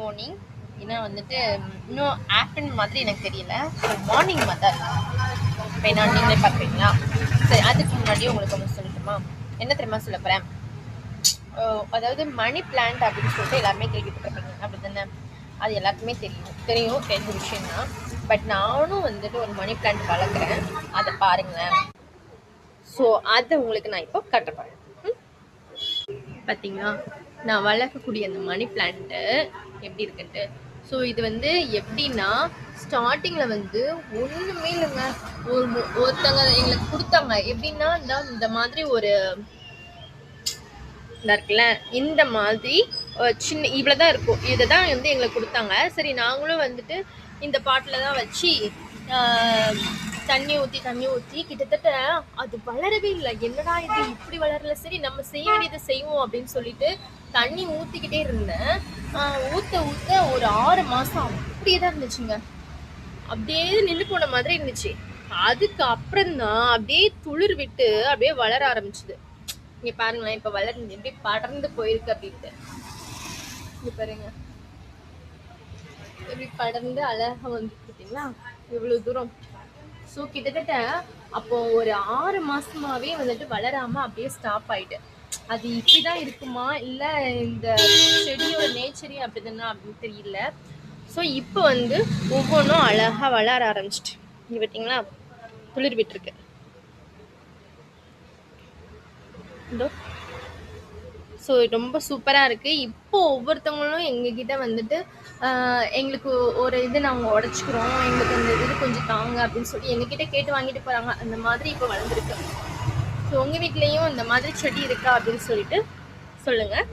Morning. ஏன்னா வந்துட்டு இன்னும் ஆஃப்டர்நூன் மாதிரி எனக்கு தெரியல. ஸோ மார்னிங் மாதிரி தான் இருக்கும். இப்போ என்ன நீங்களே பார்க்குறீங்களா? சரி, அதுக்கு முன்னாடி உங்களுக்கு ஒன்று சொல்லட்டுமா? என்ன தெரியுமா சொல்ல போகிறேன்? அதாவது மணி பிளான்ட் அப்படின்னு சொல்லிட்டு எல்லாருமே கேள்விப்பட்டிருப்பீங்க, அப்படி தானே? அது எல்லாருக்குமே தெரிஞ்ச விஷயம் தான். பட் நானும் வந்துட்டு ஒரு மணி பிளான்ட் வளர்க்குறேன். அதை பாருங்களேன். ஸோ அதை உங்களுக்கு நான் இப்போ காட்டுறேன். பார்த்தீங்களா, நான் வளர்க்கக்கூடிய அந்த மணி பிளான்ட்டு எப்படி இருக்குன்ட்டு. ஸோ இது வந்து எப்படின்னா, ஸ்டார்டிங்கில் வந்து ஒன்றுமே இல்லைங்க. ஒருத்தங்க எங்களுக்கு கொடுத்தாங்க. எப்படின்னா இந்த மாதிரி ஒரு இருக்குல்ல, இந்த மாதிரி சின்ன இவ்வளோதான் இருக்கும். இதை தான் வந்து எங்களுக்கு கொடுத்தாங்க. சரி, நாங்களும் வந்துட்டு இந்த பாட்டில் தான் வச்சு தண்ணி ஊற்றி கிட்டத்தட்ட அது வளரவே இல்லை. என்னடா இது இப்படி வளரல, சரி நம்ம செய்ய வேண்டியதை செய்வோம் அப்படின்னு சொல்லிட்டு தண்ணி ஊற்றிக்கிட்டே இருந்தேன். ஊற்ற ஒரு 6 மாதம் அப்படியே தான் இருந்துச்சுங்க. அப்படியே நின்று போன மாதிரி இருந்துச்சு. அதுக்கு அப்புறம் தான் அப்படியே துளிர் விட்டு அப்படியே வளர ஆரம்பிச்சுது. இங்க பாருங்களேன், இப்ப வளர்ந்து எப்படி படர்ந்து போயிருக்கு அப்படின்ட்டு. இங்க பாருங்க, எப்படி படர்ந்து அழகா வந்து பார்த்தீங்களா இவ்வளவு தூரம். ஸோ கிட்டத்தட்ட அப்போ ஒரு 6 மாசமாவே வந்துட்டு வளராம அப்படியே ஸ்டாப் ஆயிட்டு. அது இப்படிதான் இருக்குமா இல்ல இந்த செடியோட நேச்சரே அப்படிதானா அப்படின்னு தெரியல. ஸோ இப்போ வந்து ஒவ்வொன்றும் அழகா வளர ஆரம்பிச்சிட்டு. இங்க பார்த்தீங்களா, துளிர் விட்டுருக்கு. ஸோ ரொம்ப சூப்பராக இருக்குது. இப்போ ஒவ்வொருத்தவங்களும் எங்ககிட்ட வந்துட்டு எங்களுக்கு ஒரு இது நாங்கள் உடச்சிக்கிறோம், எங்களுக்கு அந்த இது கொஞ்சம் தாங்க அப்படின்னு சொல்லி எங்ககிட்ட கேட்டு வாங்கிட்டு போகிறாங்க. அந்த மாதிரி இப்போ வளர்ந்துருக்கு. ஸோ உங்கள் வீட்லேயும் இந்த மாதிரி செடி இருக்கா அப்படின்னு சொல்லிட்டு சொல்லுங்கள்.